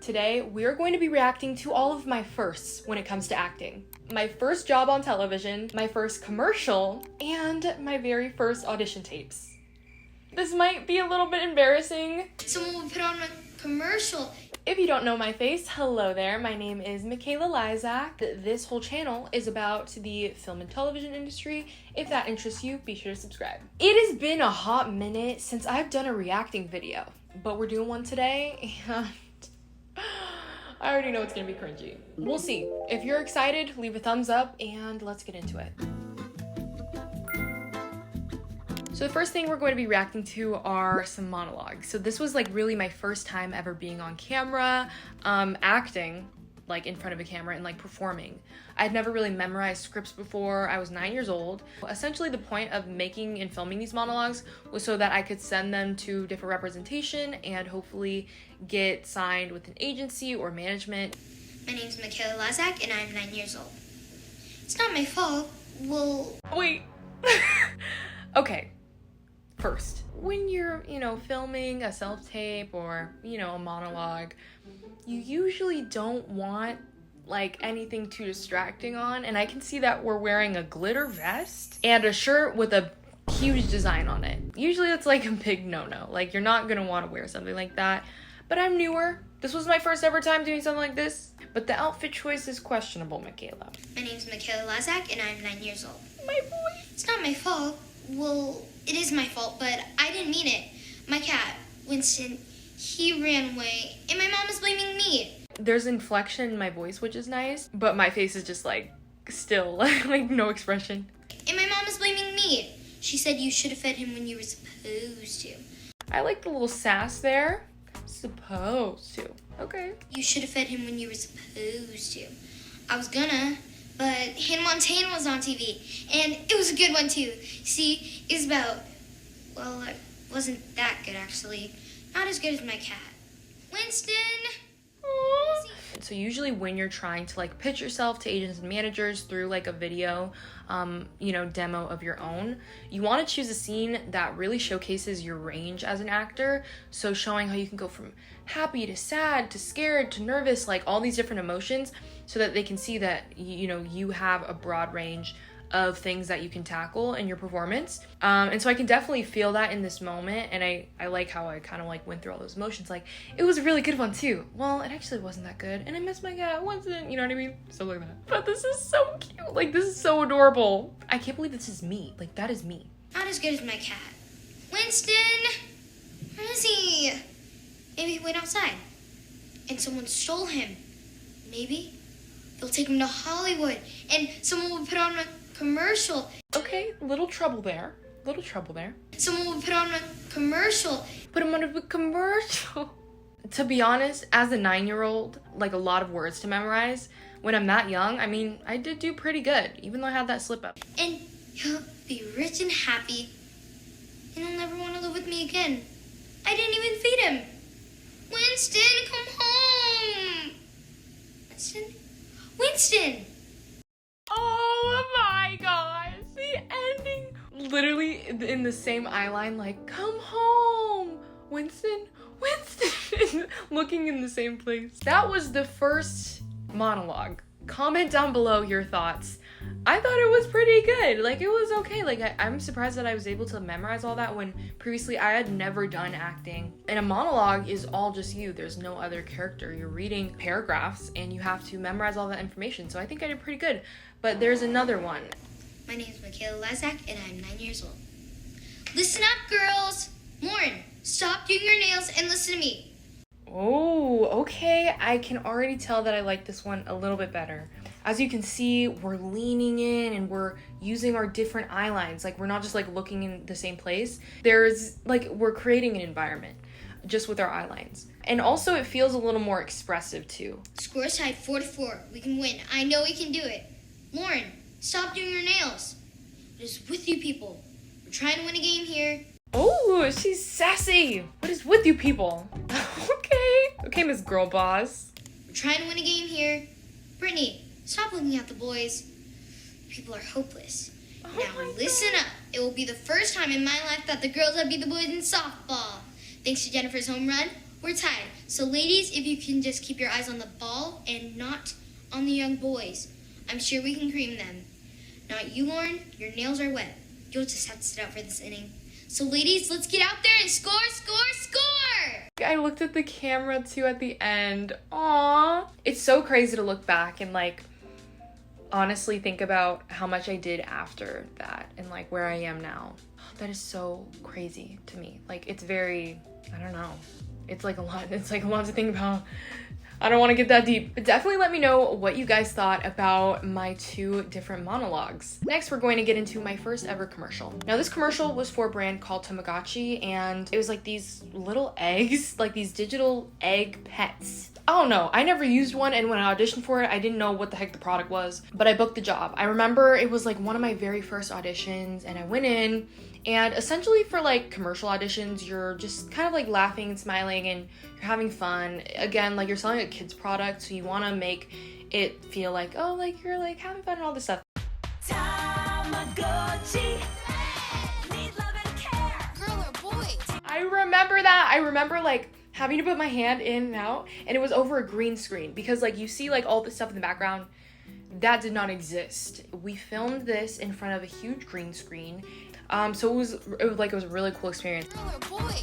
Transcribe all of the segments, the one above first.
Today, we're going to be reacting to all of my firsts when it comes to acting. My first job on television, my first commercial, and my very first audition tapes. This might be a little bit embarrassing. Someone will put on a commercial. If you don't know my face, hello there. My name is Makayla Lysiak. This whole channel is about the film and television industry. If that interests you, be sure to subscribe. It has been a hot minute since I've done a reacting video, but we're doing one today, and I already know it's gonna be cringy. We'll see. If you're excited, leave a thumbs up, and let's get into it. So the first thing we're going to be reacting to are some monologues. So this was like really my first time ever being on camera, acting like in front of a camera and like performing. I'd never really memorized scripts before. I was 9 years old. Essentially the point of making and filming these monologues was so that I could send them to different representation and hopefully get signed with an agency or management. My name's Makayla Lysiak and I'm 9 years old. It's not my fault. Well... Wait. Okay. First, when you're, filming a self-tape or, a monologue, you usually don't want, like, anything too distracting on. And I can see that we're wearing a glitter vest and a shirt with a huge design on it. Usually that's, like, a big no-no. Like, you're not gonna want to wear something like that. But I'm newer. This was my first ever time doing something like this. But the outfit choice is questionable, Makayla. My name's Makayla Lysiak and I'm 9 years old. My boy. It's not my fault. Well, it is my fault, but I didn't mean it. My cat, Winston, he ran away, and my mom is blaming me. There's inflection in my voice, which is nice, but my face is just like, still, like no expression. And my mom is blaming me. She said you should have fed him when you were supposed to. I like the little sass there. Supposed to. Okay. You should have fed him when you were supposed to. I was gonna, but Hannah Montana was on TV, and it was a good one too. See, it was about, well, it wasn't that good actually. Not as good as my cat. Winston! Aww. So usually when you're trying to like pitch yourself to agents and managers through like a video, demo of your own, you want to choose a scene that really showcases your range as an actor. So showing how you can go from happy to sad to scared to nervous, like all these different emotions, so that they can see that, you have a broad range of things that you can tackle in your performance. And so I can definitely feel that in this moment. And I like how I kind of like went through all those emotions. Like, it was a really good one too. Well, it actually wasn't that good. And I miss my cat, wasn't, you know what I mean? Stuff like that. But this is so cute. Like, this is so adorable. I can't believe this is me. Like, that is me. Not as good as my cat. Winston! Where is he? Maybe he went outside and someone stole him. Maybe they'll take him to Hollywood and someone will put on a commercial. Okay, little trouble there. Little trouble there. Someone will put on a commercial. Put him on a commercial. To be honest, as a 9-year-old, like a lot of words to memorize, when I'm that young, I mean, I did do pretty good, even though I had that slip up. And he'll be rich and happy, and he'll never want to live with me again. I didn't even feed him. Winston, come home. Winston? Winston! Oh my gosh, the ending. Literally in the same eye line, like, come home, Winston, Winston, looking in the same place. That was the first monologue. Comment down below your thoughts. I thought it was pretty good. Like, it was okay. Like, I'm surprised that I was able to memorize all that when previously I had never done acting. And a monologue is all just you. There's no other character. You're reading paragraphs and you have to memorize all that information. So I think I did pretty good. But there's another one. My name is Makayla Lysiak and I'm 9 years old. Listen up, girls. Lauren, stop doing your nails and listen to me. Oh, okay. I can already tell that I like this one a little bit better. As you can see, we're leaning in and we're using our different eye lines. Like, we're not just like looking in the same place. We're creating an environment just with our eye lines. And also it feels a little more expressive too. Score tied 4-4. We can win. I know we can do it. Lauren, stop doing your nails. What is with you people? We're trying to win a game here. Oh, she's sassy. What is with you people? Okay, Miss Girl Boss. We're trying to win a game here. Brittany, stop looking at the boys. People are hopeless. Now listen up. It will be the first time in my life that the girls have beat the boys in softball. Thanks to Jennifer's home run, we're tied So ladies, if you can just keep your eyes on the ball and not on the young boys, I'm sure we can cream them. Not you, Lauren. Your nails are wet. You'll just have to sit out for this inning. So ladies, let's get out there and score, score, score! I looked at the camera too at the end. Aww. It's so crazy to look back and like honestly think about how much I did after that and like where I am now. That is so crazy to me. Like it's very, I don't know. It's like a lot to think about. I don't want to get that deep, but definitely let me know what you guys thought about my 2 different monologues. Next, we're going to get into my first ever commercial. Now, this commercial was for a brand called Tamagotchi, and it was like these little eggs, like these digital egg pets. I don't know, I never used one, and when I auditioned for it, I didn't know what the heck the product was, but I booked the job. I remember it was like one of my very first auditions, and I went in, and essentially for like commercial auditions, you're just kind of like laughing and smiling and you're having fun. Again, like you're selling a kid's product, so you want to make it feel like, oh, like you're like having fun and all this stuff. Tamagotchi, need love and care. Girl or boy? I remember that. I remember like having to put my hand in and out, and it was over a green screen because like you see like all this stuff in the background. That did not exist. We filmed this in front of a huge green screen. So it was a really cool experience. Girl or boy?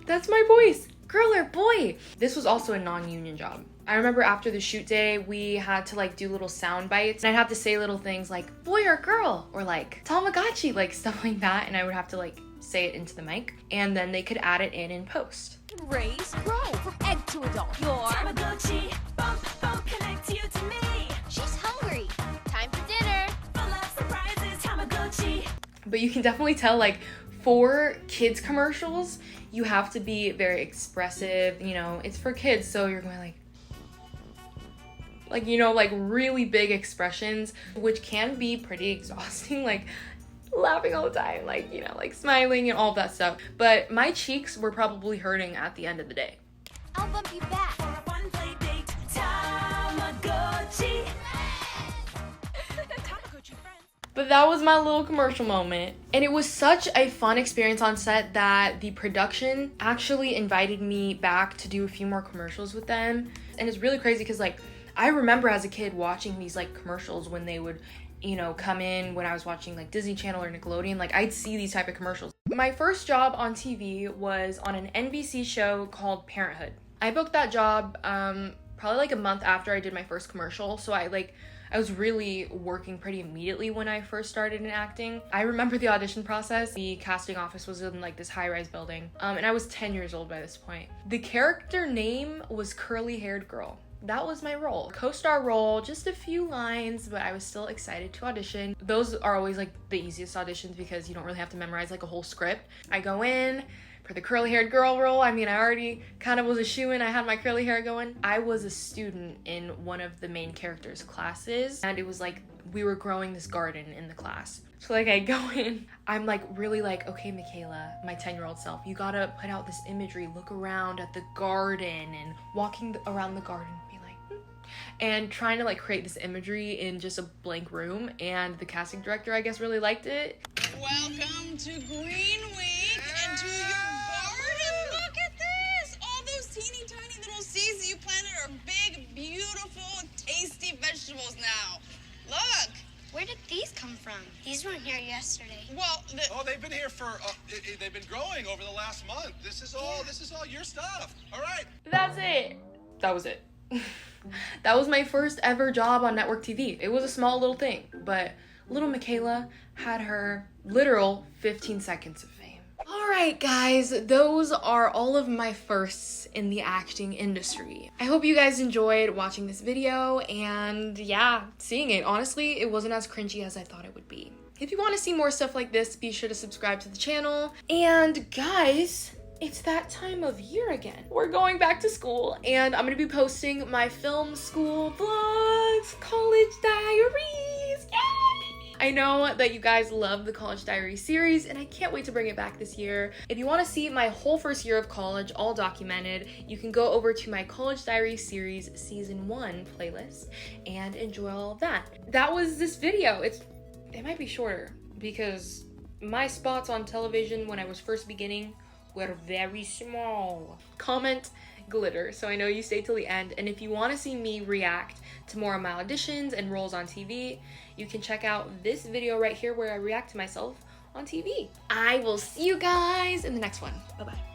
That's my voice. Girl or boy? This was also a non-union job. I remember after the shoot day, we had to like do little sound bites, and I'd have to say little things like boy or girl, or like Tamagotchi, like stuff like that, and I would have to like say it into the mic, and then they could add it in post. Raise, grow from egg to adult. Your Tamagotchi, bump, bump, connect you to me. She's hungry. Time for dinner. Full of surprises, Tamagotchi. But you can definitely tell, like, for kids commercials, you have to be very expressive, you know, it's for kids, so you're going like, you know, like really big expressions, which can be pretty exhausting, like laughing all the time, like, you know, like smiling and all of that stuff. But my cheeks were probably hurting at the end of the day. I'll bump you back for a fun play date. Tamagotchi. Tamagotchi friends. But that was my little commercial moment. And it was such a fun experience on set that the production actually invited me back to do a few more commercials with them. And it's really crazy because like, I remember as a kid watching these like commercials when they would, you know, come in when I was watching like Disney Channel or Nickelodeon. Like I'd see these type of commercials. My first job on TV was on an NBC show called Parenthood. I booked that job probably like a month after I did my first commercial. So I was really working pretty immediately when I first started in acting. I remember the audition process. The casting office was in like this high-rise building, and I was 10 years old by this point. The character name was Curly Haired Girl. That was my role. Co-star role, just a few lines, but I was still excited to audition. Those are always like the easiest auditions because you don't really have to memorize like a whole script. I go in for the curly haired girl role. I mean, I already kind of was a shoo-in. I had my curly hair going. I was a student in one of the main characters' classes, and it was like we were growing this garden in the class. So like I go in, I'm like really like, okay, Makayla, my 10-year-old self, you gotta put out this imagery, look around at the garden and walking around the garden, be like, and trying to like create this imagery in just a blank room. And the casting director, I guess, really liked it. Welcome to Green Week and to your garden. Look at this. All those teeny tiny little seeds that you planted are big, beautiful, tasty vegetables now. Look. Where did these come from? These weren't here yesterday. Well, they've been here for, they've been growing over the last month. This is all your stuff. All right. That's it. That was it. That was my first ever job on network TV. It was a small little thing, but little Makayla had her literal 15 seconds of fame. All right, guys, those are all of my firsts in the acting industry. I hope you guys enjoyed watching this video and yeah, seeing it. Honestly, it wasn't as cringy as I thought it would be. If you want to see more stuff like this, be sure to subscribe to the channel. And guys, it's that time of year again. We're going back to school and I'm gonna be posting my film school vlogs, college diaries, yay! I know that you guys love the College Diary series and I can't wait to bring it back this year. If you want to see my whole first year of college all documented, you can go over to my College Diary series season 1 playlist and enjoy all of that. That was this video. It might be shorter because my spots on television when I was first beginning were very small. Comment glitter. So I know you stayed till the end, and if you want to see me react to more of my auditions and roles on TV, you can check out this video right here where I react to myself on TV. I will see you guys in the next one. Bye-bye.